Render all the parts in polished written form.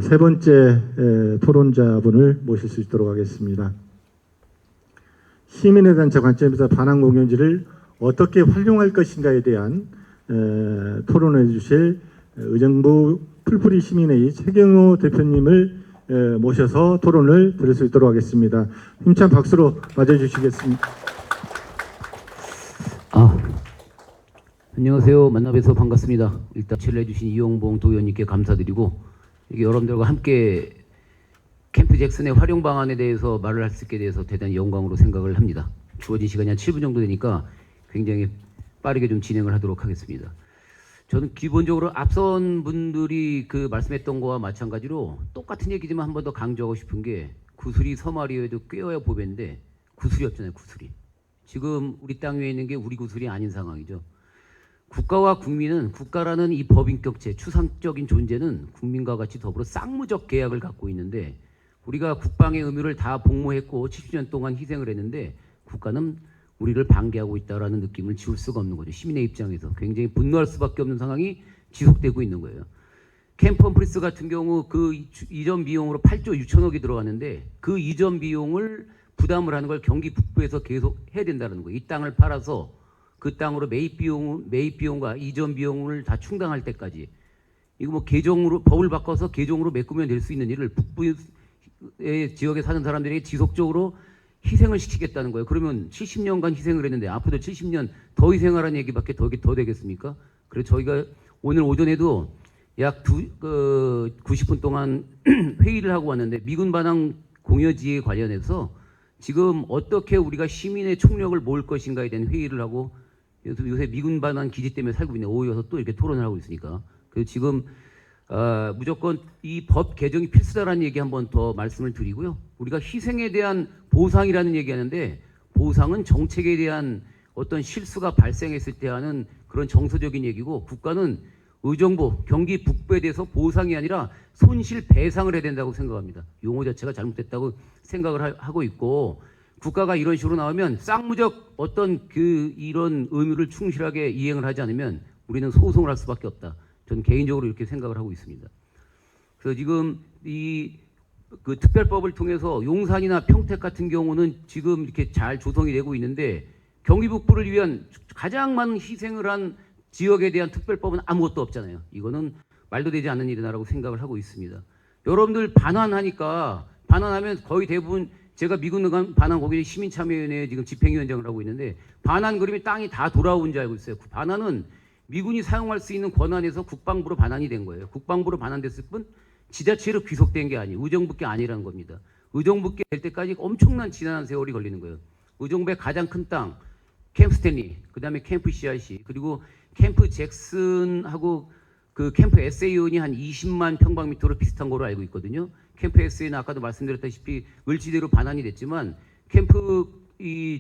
세 번째 토론자분을 모실 수 있도록 하겠습니다. 시민의 단체 관점에서 반환 공연지를 어떻게 활용할 것인가에 대한 토론해 주실 의정부 풀뿌리 시민회의 최경호 대표님을 모셔서 토론을 들을 수 있도록 하겠습니다. 힘찬 박수로 맞아주시겠습니다. 안녕하세요. 만나뵈서 반갑습니다. 일단 질러주신 이용봉 도의원님께 감사드리고, 이게 여러분들과 함께 캠프 잭슨의 활용 방안에 대해서 말을 할 수 있게 돼서 대단히 영광으로 생각을 합니다. 주어진 시간이 한 7분 정도 되니까 굉장히 빠르게 좀 진행을 하도록 하겠습니다. 저는 기본적으로 앞선 분들이 그 말씀했던 거와 마찬가지로 똑같은 얘기지만 한 번 더 강조하고 싶은 게, 구슬이 서마리오에도 꿰어야 보배인데 구슬이 없잖아요. 구슬이. 지금 우리 땅 위에 있는 게 우리 구슬이 아닌 상황이죠. 국가와 국민은, 국가라는 이 법인격체, 추상적인 존재는 국민과 같이 더불어 쌍무적 계약을 갖고 있는데, 우리가 국방의 의무를 다 복무했고 70년 동안 희생을 했는데 국가는 우리를 반기하고 있다라는 느낌을 지울 수가 없는 거죠. 시민의 입장에서 굉장히 분노할 수밖에 없는 상황이 지속되고 있는 거예요. 캠프 험프리스 같은 경우 그 이전 비용으로 8조 6천억이 들어갔는데, 그 이전 비용을 부담을 하는 걸 경기 북부에서 계속 해야 된다는 거예요. 이 땅을 팔아서 그 땅으로 매입 비용과 이전 비용을 다 충당할 때까지, 이거 뭐 계정으로 법을 바꿔서 계정으로 메꾸면 될 수 있는 일을 북부의 지역에 사는 사람들에게 지속적으로 희생을 시키겠다는 거예요. 그러면 70년간 희생을 했는데 앞으로 70년 더 희생하라는 얘기밖에 더 되겠습니까? 그래서 저희가 오늘 오전에도 약 90분 동안 회의를 하고 왔는데, 미군 반항 공여지에 관련해서 지금 어떻게 우리가 시민의 총력을 모을 것인가에 대한 회의를 하고, 요새 미군 반환 기지 때문에 살고 있는 오이어서 또 이렇게 토론을 하고 있으니까, 그래서 지금 무조건 이 법 개정이 필수다라는 얘기 한번 더 말씀을 드리고요. 우리가 희생에 대한 보상이라는 얘기하는데, 보상은 정책에 대한 어떤 실수가 발생했을 때 하는 그런 정서적인 얘기고, 국가는 의정부, 경기 북부에 대해서 보상이 아니라 손실 배상을 해야 된다고 생각합니다. 용어 자체가 잘못됐다고 생각을 하고 있고, 국가가 이런 식으로 나오면 쌍무적 어떤 이런 의무를 충실하게 이행을 하지 않으면 우리는 소송을 할 수밖에 없다. 저는 개인적으로 이렇게 생각을 하고 있습니다. 그래서 지금 그 특별법을 통해서 용산이나 평택 같은 경우는 지금 이렇게 잘 조성이 되고 있는데, 경기 북부를 위한 가장 많은 희생을 한 지역에 대한 특별법은 아무것도 없잖아요. 이거는 말도 되지 않는 일이라고 생각을 하고 있습니다. 여러분들 반환하면 거의 대부분, 제가 미군 반환 거기 시민참여위원회에 지금 집행위원장을 하고 있는데, 반환 그러면 땅이 다 돌아온 줄 알고 있어요. 반환은 미군이 사용할 수 있는 권한에서 국방부로 반환이 된 거예요. 국방부로 반환됐을 뿐 지자체로 귀속된 게 아니에요. 의정부께 아니라는 겁니다. 의정부께 될 때까지 엄청난 지난한 세월이 걸리는 거예요. 의정부의 가장 큰 땅, 캠프 스탠리, 그 다음에 캠프 CRC, 그리고 캠프 잭슨하고 그 캠프 SA원이 한 20만 평방미터로 비슷한 거로 알고 있거든요. 캠프 SA는 아까도 말씀드렸다시피 을지대로 반환이 됐지만, 캠프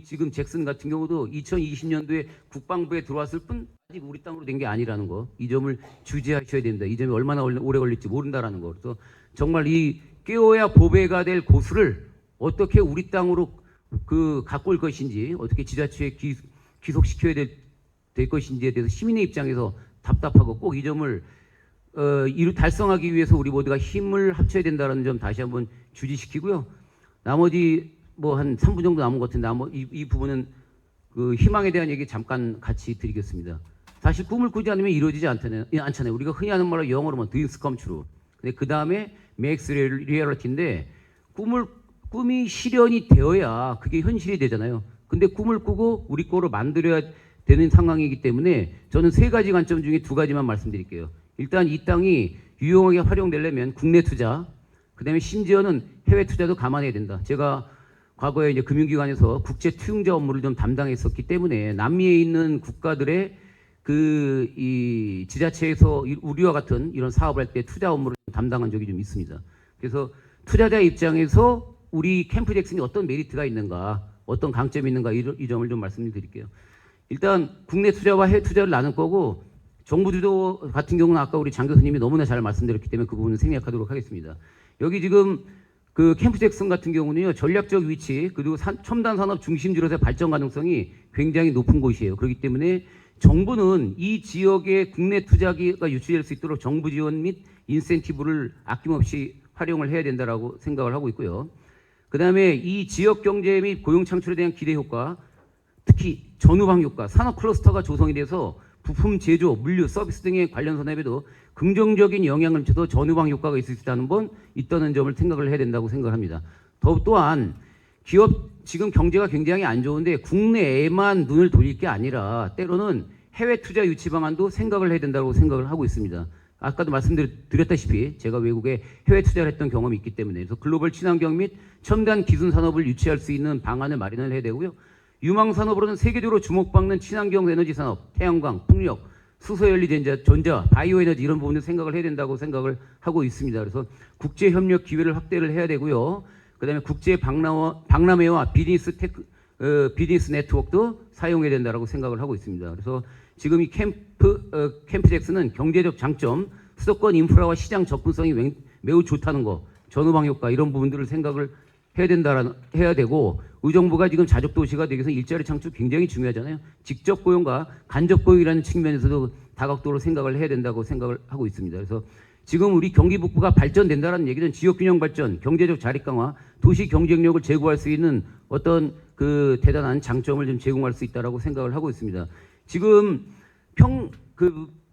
지금 잭슨 같은 경우도 2020년도에 국방부에 들어왔을 뿐 아직 우리 땅으로 된 게 아니라는 거, 이 점을 주지하셔야 됩니다. 이 점이 얼마나 오래 걸릴지 모른다라는 거. 그래서 정말 이 깨어야 보배가 될 고수를 어떻게 우리 땅으로 갖고 올 것인지, 어떻게 지자체에 귀속시켜야 될 것인지에 대해서 시민의 입장에서 답답하고, 꼭 이 점을 달성하기 위해서 우리 모두가 힘을 합쳐야 된다는 점 다시 한번 주지시키고요. 나머지 뭐 한 3분 정도 남은 것 같은데, 이 부분은 그 희망에 대한 얘기 잠깐 같이 드리겠습니다. 사실 꿈을 꾸지 않으면 이루어지지 않잖아요. 우리가 흔히 하는 말로 영어로 뭐 dreams come true. 근데 그 다음에 makes reality인데, 꿈이 실현이 되어야 그게 현실이 되잖아요. 근데 꿈을 꾸고 우리 거로 만들어야 되는 상황이기 때문에 저는 세 가지 관점 중에 두 가지만 말씀드릴게요. 일단 이 땅이 유용하게 활용되려면 국내 투자, 그 다음에 심지어는 해외 투자도 감안해야 된다. 제가 과거에 이제 금융기관에서 국제 투융자 업무를 좀 담당했었기 때문에, 남미에 있는 국가들의 이 지자체에서 우리와 같은 이런 사업을 할 때 투자 업무를 담당한 적이 좀 있습니다. 그래서 투자자 입장에서 우리 캠프 잭슨이 어떤 메리트가 있는가, 어떤 강점이 있는가, 이 점을 좀 말씀드릴게요. 일단 국내 투자와 해외 투자를 나눌 거고, 정부 주도 같은 경우는 아까 우리 장 교수님이 너무나 잘 말씀드렸기 때문에 그 부분은 생략하도록 하겠습니다. 여기 지금 그 캠프 잭슨 같은 경우는요, 전략적 위치 그리고 첨단 산업 중심지로서의 발전 가능성이 굉장히 높은 곳이에요. 그렇기 때문에 정부는 이 지역의 국내 투자가 유치될 수 있도록 정부 지원 및 인센티브를 아낌없이 활용을 해야 된다라고 생각을 하고 있고요. 그다음에 이 지역 경제 및 고용 창출에 대한 기대 효과, 특히 전후방 효과, 산업 클러스터가 조성이 돼서 부품 제조, 물류, 서비스 등의 관련 산업에도 긍정적인 영향을 미쳐서 전후방 효과가 있을 수 있다는 점을 생각을 해야 된다고 생각합니다. 또한 기업 지금 경제가 굉장히 안 좋은데 국내에만 눈을 돌릴 게 아니라 때로는 해외 투자 유치 방안도 생각을 해야 된다고 생각을 하고 있습니다. 아까도 말씀드렸다시피 제가 외국에 해외 투자를 했던 경험이 있기 때문에 그래서 글로벌 친환경 및 첨단 기술 산업을 유치할 수 있는 방안을 마련을 해야 되고요. 유망 산업으로는 세계적으로 주목받는 친환경 에너지 산업, 태양광, 풍력, 수소연료 전자, 바이오 에너지 이런 부분을 생각을 해야 된다고 생각을 하고 있습니다. 그래서 국제 협력 기회를 확대를 해야 되고요. 그다음에 국제 박람회와 비즈니스 네트워크도 사용해야 된다라고 생각을 하고 있습니다. 그래서 지금 이 캠프젝스는 경제적 장점, 수도권 인프라와 시장 접근성이 매우 좋다는 거, 전후방 효과 이런 부분들을 생각을 해야 되고 의정부가 지금 자족 도시가 되기 위해서 일자리 창출 굉장히 중요하잖아요. 직접 고용과 간접 고용이라는 측면에서도 다각도로 생각을 해야 된다고 생각을 하고 있습니다. 그래서 지금 우리 경기 북부가 발전된다라는 얘기는 지역 균형 발전, 경제적 자립 강화, 도시 경쟁력을 제고할 수 있는 어떤 그 대단한 장점을 좀 제공할 수 있다라고 생각을 하고 있습니다. 지금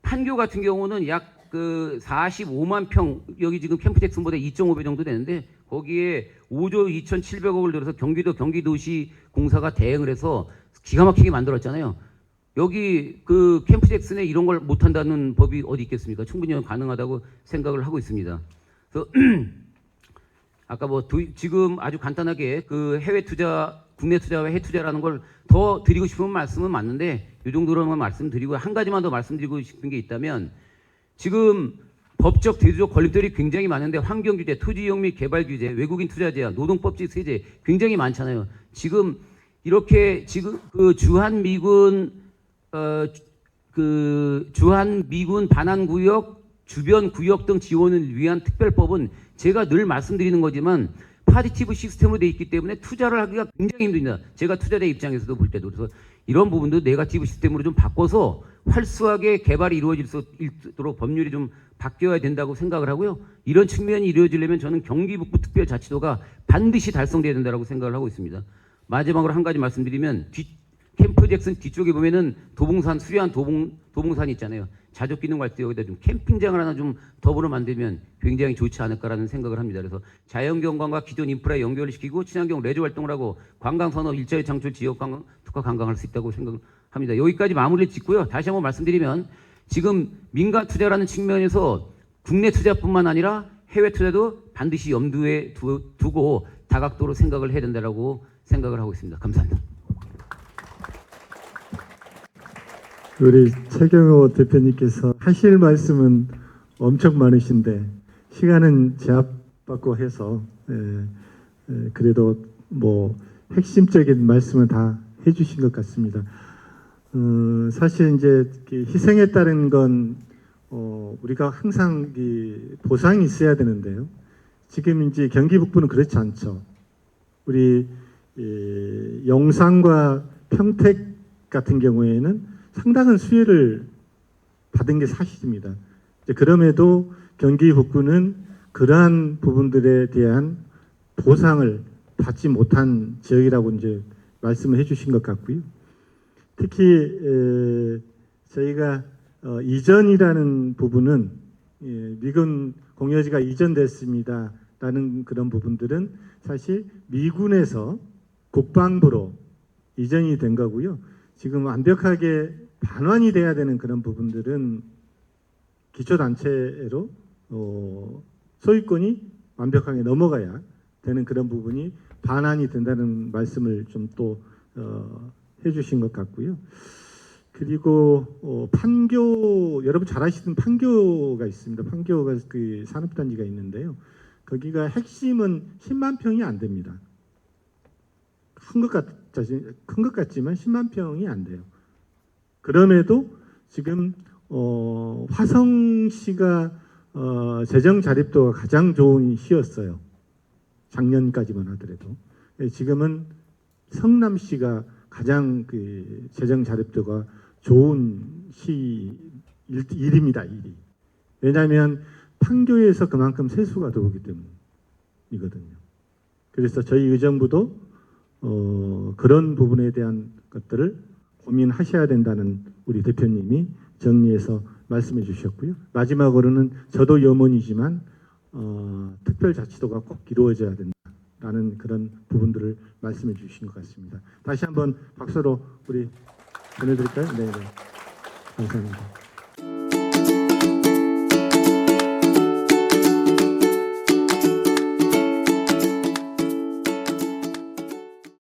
판교 같은 경우는 약 45만 평, 여기 지금 캠프잭슨보다 2.5배 정도 되는데 거기에 5조 2,700억을 들여서 경기도시 공사가 대응을 해서 기가 막히게 만들었잖아요. 여기 캠프잭슨에 이런 걸 못한다는 법이 어디 있겠습니까? 충분히 가능하다고 생각을 하고 있습니다. 그래서 아까 지금 아주 간단하게 해외 투자, 국내 투자와 해외 투자라는 걸 더 드리고 싶은 말씀은 맞는데 이 정도로만 말씀드리고 한 가지만 더 말씀드리고 싶은 게 있다면 지금 법적, 제도적 걸림돌이 굉장히 많은데 환경 규제, 토지 이용 및 개발 규제, 외국인 투자 제한, 노동법적 세제 굉장히 많잖아요. 지금 이렇게 주한 미군 반환 구역, 주변 구역 등 지원을 위한 특별법은 제가 늘 말씀드리는 거지만 파디티브 시스템으로 되어 있기 때문에 투자를 하기가 굉장히 힘듭니다. 제가 투자자 입장에서도 볼 때도. 그래서 이런 부분도 네거티브 시스템으로 좀 바꿔서 활수하게 개발이 이루어질 수 있도록 법률이 좀 바뀌어야 된다고 생각을 하고요. 이런 측면이 이루어지려면 저는 경기북부 특별자치도가 반드시 달성돼야 된다고 생각을 하고 있습니다. 마지막으로 한 가지 말씀드리면 캠프 잭슨 뒤쪽에 보면은 수려한 도봉산이 있잖아요. 자족 기능 갈 때 여기다 좀 캠핑장을 하나 좀 더불어 만들면 굉장히 좋지 않을까라는 생각을 합니다. 그래서 자연경관과 기존 인프라에 연결을 시키고 친환경 레저 활동을 하고 관광산업 일자리 창출 지역 특화 관광할 수 있다고 생각합니다. 여기까지 마무리를 짓고요. 다시 한번 말씀드리면 지금 민간 투자라는 측면에서 국내 투자뿐만 아니라 해외 투자도 반드시 염두에 두고 다각도로 생각을 해야 된다라고 생각을 하고 있습니다. 감사합니다. 우리 최경호 대표님께서 하실 말씀은 엄청 많으신데 시간은 제압받고 해서 그래도 핵심적인 말씀은 다 해주신 것 같습니다. 사실 이제 희생에 따른 건 우리가 항상 보상이 있어야 되는데요. 지금 이제 경기 북부는 그렇지 않죠. 우리 영상과 평택 같은 경우에는 상당한 수혜를 받은 게 사실입니다. 그럼에도 경기 북부는 그러한 부분들에 대한 보상을 받지 못한 지역이라고 이제 말씀을 해주신 것 같고요. 특히 저희가 이전이라는 부분은 미군 공여지가 이전됐습니다라는 그런 부분들은 사실 미군에서 국방부로 이전이 된 거고요. 지금 완벽하게 반환이 돼야 되는 그런 부분들은 기초단체로 소유권이 완벽하게 넘어가야 되는 그런 부분이 반환이 된다는 말씀을 좀 또 해주신 것 같고요. 그리고 판교, 여러분 잘 아시는 판교가 있습니다. 판교가 그 산업단지가 있는데요. 거기가 핵심은 10만 평이 안 됩니다. 큰 것 같지만 10만 평이 안 돼요. 그럼에도 지금 화성시가 재정 자립도가 가장 좋은 시였어요. 작년까지만 하더라도. 지금은 성남시가 가장 재정 자립도가 좋은 시 1위입니다. 1위. 왜냐하면 판교에서 그만큼 세수가 들어오기 때문이거든요. 그래서 저희 의정부도 그런 부분에 대한 것들을 고민하셔야 된다는 우리 대표님이 정리해서 말씀해 주셨고요. 마지막으로는 저도 염원이지만 특별자치도가 꼭 이루어져야 된다라는 그런 부분들을 말씀해 주신 것 같습니다. 다시 한번 박수로 우리 보내드릴까요? 네, 감사합니다.